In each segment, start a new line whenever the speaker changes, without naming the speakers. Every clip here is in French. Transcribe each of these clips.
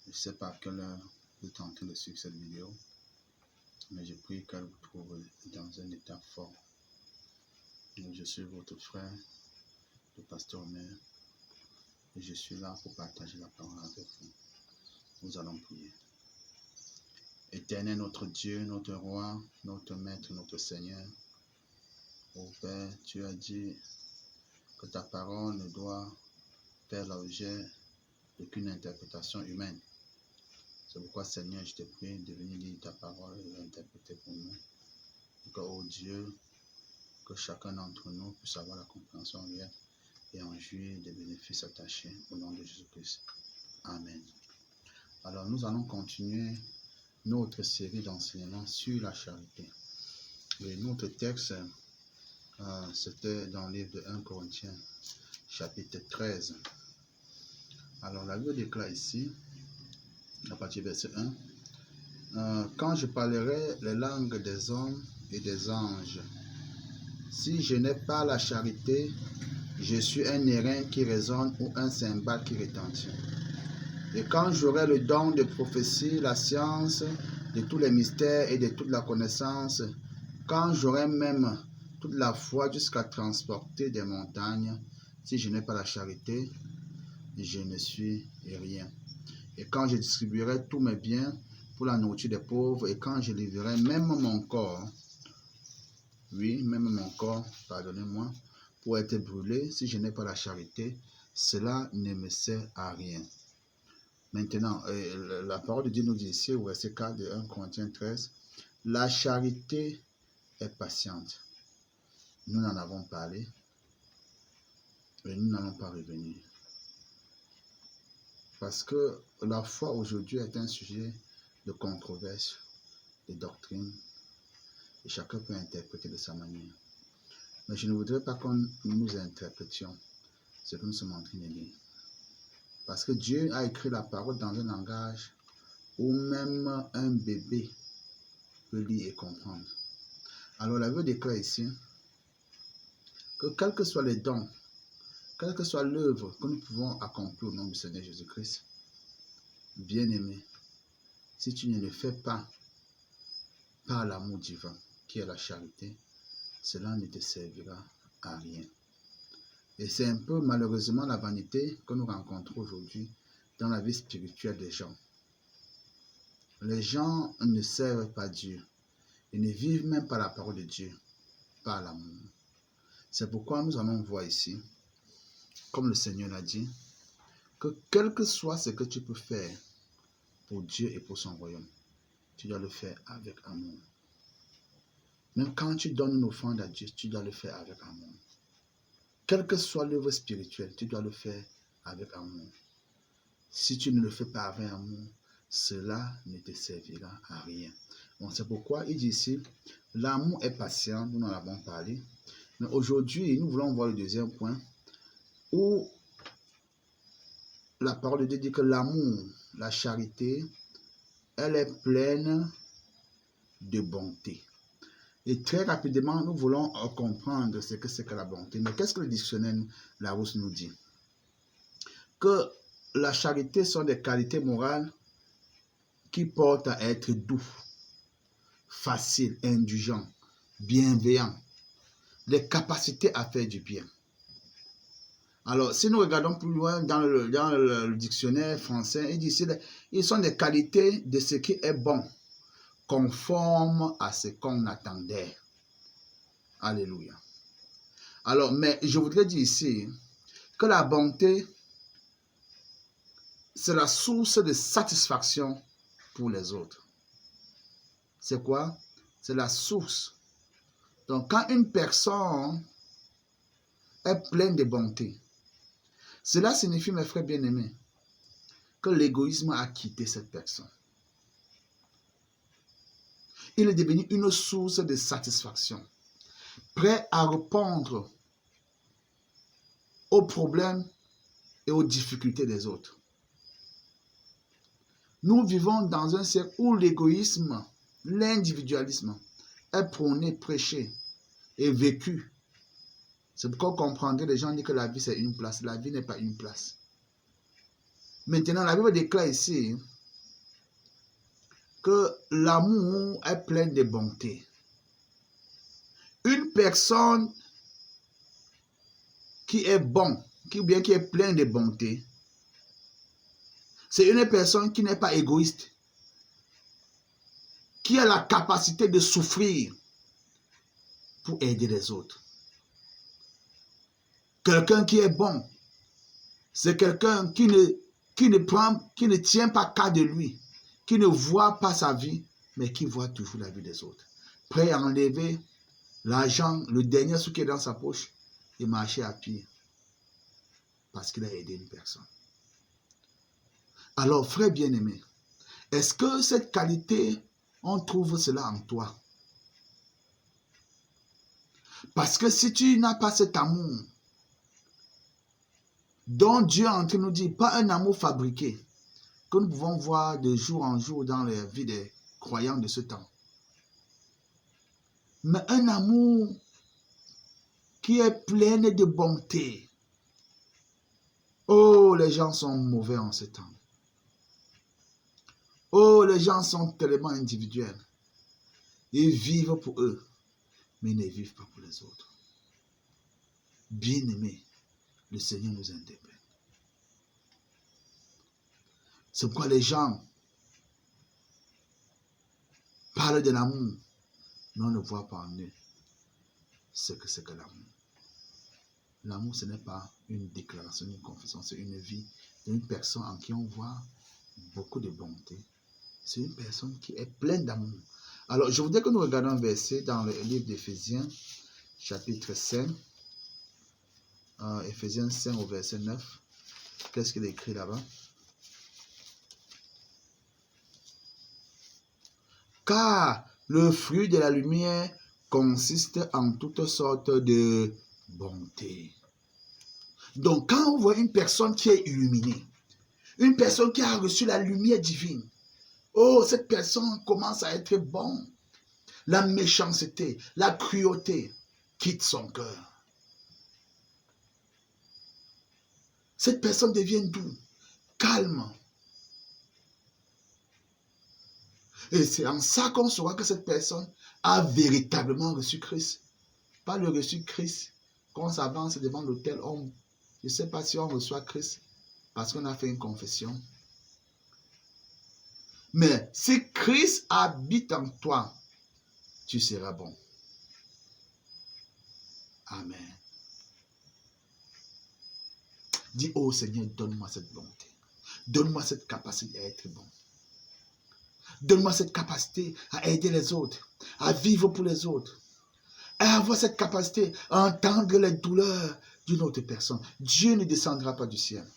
Je ne sais pas à quelle heure vous êtes en train de suivre cette vidéo, mais je prie qu'elle vous trouve dans un état fort. Je suis votre frère, le pasteur Omer, et je suis là pour partager la parole avec vous. Nous allons prier. Éternel notre Dieu, notre roi, notre maître, notre Seigneur, ô Père, tu as dit que ta parole ne doit faire l'objet d'aucune interprétation humaine. C'est pourquoi, Seigneur, je te prie de venir lire ta parole et l'interpréter pour nous. Et que, ô Dieu, que chacun d'entre nous puisse avoir la compréhension réelle et en jouir des bénéfices attachés au nom de Jésus-Christ. Amen. Alors, nous allons continuer notre série d'enseignements sur la charité. Et notre texte, c'était dans le livre de 1 Corinthiens, chapitre 13. Alors, la Bible déclare ici, à partir du verset 1, quand je parlerai les langues des hommes et des anges, si je n'ai pas la charité, je suis un airain qui résonne ou un cymbale qui retentit. Et quand j'aurai le don de prophétie, la science, de tous les mystères et de toute la connaissance, quand j'aurai même toute la foi jusqu'à transporter des montagnes, si je n'ai pas la charité, je ne suis rien. Et quand je distribuerai tous mes biens pour la nourriture des pauvres, et quand je livrerai même mon corps, oui, même mon corps, pardonnez-moi, pour être brûlé, si je n'ai pas la charité, cela ne me sert à rien. Maintenant, la parole de Dieu nous dit ici, au verset 4 de 1 Corinthiens 13, la charité est patiente. Nous en avons parlé, et nous n'allons pas revenir. Parce que la foi aujourd'hui est un sujet de controverse, de doctrine, et chacun peut interpréter de sa manière. Mais je ne voudrais pas que nous interprétions ce que nous sommes en train de lire. Parce que Dieu a écrit la parole dans un langage où même un bébé peut lire et comprendre. Alors la Bible déclare ici que quels que soient les dons, quelle que soit l'œuvre que nous pouvons accomplir au nom du Seigneur Jésus-Christ, bien-aimé, si tu ne le fais pas par l'amour divin, qui est la charité, cela ne te servira à rien. Et c'est un peu malheureusement la vanité que nous rencontrons aujourd'hui dans la vie spirituelle des gens. Les gens ne servent pas Dieu. Ils ne vivent même pas la parole de Dieu, par l'amour. C'est pourquoi nous allons voir ici, comme le Seigneur l'a dit, que quel que soit ce que tu peux faire pour Dieu et pour son royaume, tu dois le faire avec amour. Même quand tu donnes une offrande à Dieu, tu dois le faire avec amour. Quelle que soit l'œuvre spirituelle, tu dois le faire avec amour. Si tu ne le fais pas avec amour, cela ne te servira à rien. Bon, c'est pourquoi il dit ici, l'amour est patient, nous en avons parlé. Mais aujourd'hui, nous voulons voir le deuxième point, où la parole de Dieu dit que l'amour, la charité, elle est pleine de bonté. Et très rapidement, nous voulons comprendre ce que c'est que la bonté. Mais qu'est-ce que le dictionnaire Larousse nous dit? Que la charité sont des qualités morales qui portent à être doux, facile, indulgent, bienveillant, des capacités à faire du bien. Alors, si nous regardons plus loin dans le dictionnaire français, il dit ici, ils sont des qualités de ce qui est bon, conforme à ce qu'on attendait. Alléluia. Alors, mais je voudrais dire ici que la bonté, c'est la source de satisfaction pour les autres. C'est quoi? C'est la source. Donc, quand une personne est pleine de bonté, cela signifie, mes frères bien-aimés, que l'égoïsme a quitté cette personne. Il est devenu une source de satisfaction, prêt à répondre aux problèmes et aux difficultés des autres. Nous vivons dans un siècle où l'égoïsme, l'individualisme est prôné, prêché et vécu. C'est pourquoi vous comprendrez, les gens disent que la vie c'est une place. La vie n'est pas une place. Maintenant, la Bible déclare ici que l'amour est plein de bonté. Une personne qui est bon, qui est plein de bonté, c'est une personne qui n'est pas égoïste, qui a la capacité de souffrir pour aider les autres. Quelqu'un qui est bon, c'est quelqu'un qui ne tient pas qu'à de lui, qui ne voit pas sa vie, mais qui voit toujours la vie des autres. Prêt à enlever l'argent, le dernier sou qui est dans sa poche, et marcher à pied, parce qu'il a aidé une personne. Alors, frère bien-aimé, est-ce que cette qualité, on trouve cela en toi? Parce que si tu n'as pas cet amour, dont Dieu est en train de nous dire, pas un amour fabriqué, que nous pouvons voir de jour en jour dans la vie des croyants de ce temps, mais un amour qui est plein de bonté. Oh, les gens sont mauvais en ce temps. Oh, les gens sont tellement individuels. Ils vivent pour eux, mais ils ne vivent pas pour les autres. Bien-aimés, le Seigneur nous interpelle. C'est pourquoi les gens parlent de l'amour, mais on ne voit pas en eux ce que c'est que l'amour. L'amour, ce n'est pas une déclaration, une confession, c'est une vie d'une personne en qui on voit beaucoup de bonté. C'est une personne qui est pleine d'amour. Alors, je voudrais que nous regardions un verset dans le livre d'Éphésiens, chapitre 5. Éphésiens 5 au verset 9. Qu'est-ce qu'il est écrit là-bas? Car le fruit de la lumière consiste en toutes sortes de bonté. Donc, quand on voit une personne qui est illuminée, une personne qui a reçu la lumière divine, oh, cette personne commence à être bonne. La méchanceté, la cruauté quitte son cœur. Cette personne devient doux, calme. Et c'est en ça qu'on saura que cette personne a véritablement reçu Christ. Pas le reçu Christ. Quand on s'avance devant l'autel, je ne sais pas si on reçoit Christ parce qu'on a fait une confession. Mais si Christ habite en toi, tu seras bon. Amen. Dis, oh Seigneur, donne-moi cette bonté. Donne-moi cette capacité à être bon. Donne-moi cette capacité à aider les autres, à vivre pour les autres, à avoir cette capacité à entendre les douleurs d'une autre personne. Dieu ne descendra pas du ciel.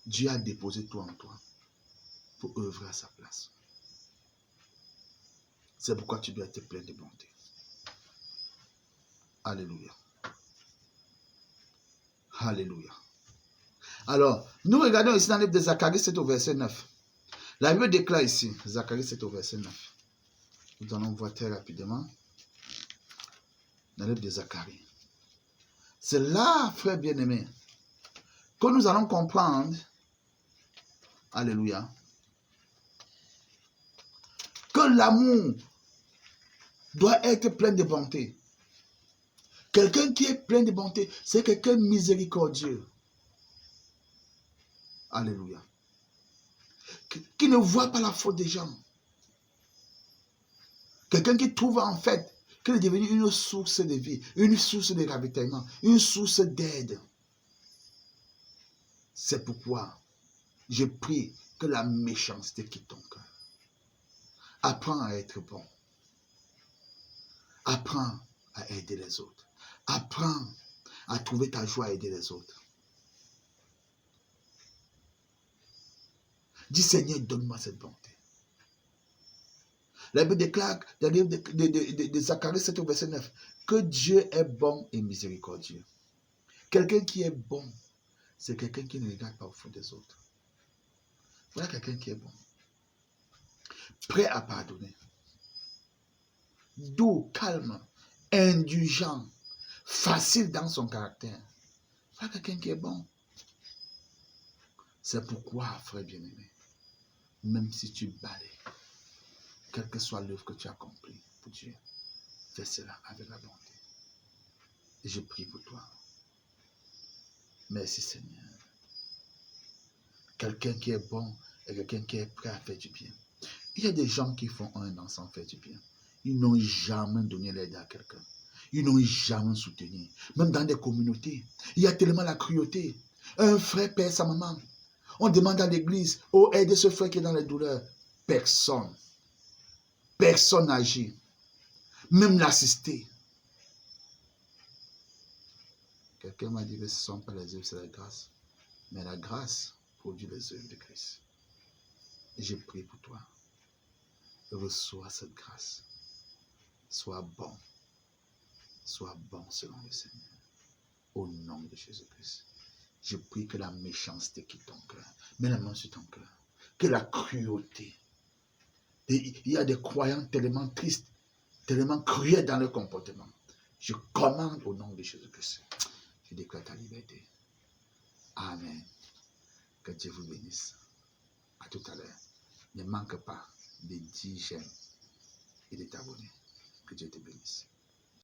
Dieu a déposé tout en toi pour œuvrer à sa place. C'est pourquoi tu dois être plein de bonté. Alléluia. Alléluia. Alors, nous regardons ici dans le livre de Zacharie 7 au verset 9. La Bible déclare ici, Zacharie 7 au verset 9. Nous allons voir très rapidement dans le livre de Zacharie. C'est là, frère bien-aimé, que nous allons comprendre, alléluia, que l'amour doit être plein de bonté. Quelqu'un qui est plein de bonté, c'est quelqu'un miséricordieux. Alléluia. Qui ne voit pas la faute des gens. Quelqu'un qui trouve en fait qu'il est devenu une source de vie, une source de ravitaillement, une source d'aide. C'est pourquoi je prie que la méchanceté quitte ton cœur. Apprends à être bon. Apprends à aider les autres. Apprends à trouver ta joie à aider les autres. Dis Seigneur, donne-moi cette bonté. La Bible déclare dans le livre de Zacharie 7 au verset 9 que Dieu est bon et miséricordieux. Quelqu'un qui est bon, c'est quelqu'un qui ne regarde pas au fond des autres. Voilà quelqu'un qui est bon. Prêt à pardonner. Doux, calme, indulgent, facile dans son caractère. Voilà quelqu'un qui est bon. C'est pourquoi, frère bien-aimé, même si tu balais, quelle que soit l'œuvre que tu as accomplie pour Dieu, fais cela avec la bonté. Et je prie pour toi. Merci Seigneur. Quelqu'un qui est bon et quelqu'un qui est prêt à faire du bien. Il y a des gens qui font un an sans faire du bien. Ils n'ont jamais donné l'aide à quelqu'un. Ils n'ont jamais soutenu. Même dans des communautés, il y a tellement la cruauté. Un frère perd sa maman. On demande à l'église, oh, aide ce frère qui est dans les douleurs. Personne. Personne n'agit. Même l'assister. Quelqu'un m'a dit que ce ne sont pas les œuvres, c'est la grâce. Mais la grâce produit les œuvres de Christ. Et je prie pour toi. Reçois cette grâce. Sois bon. Sois bon selon le Seigneur. Au nom de Jésus-Christ. Je prie que la méchanceté quitte ton cœur. Mets la main sur ton cœur. Que la cruauté. Il y a des croyants tellement tristes, tellement cruels dans leur comportement. Je commande au nom de Jésus-Christ. Je déclare ta liberté. Amen. Que Dieu vous bénisse. À tout à l'heure. Ne manque pas de 10 j'aime et de t'abonner. Que Dieu te bénisse.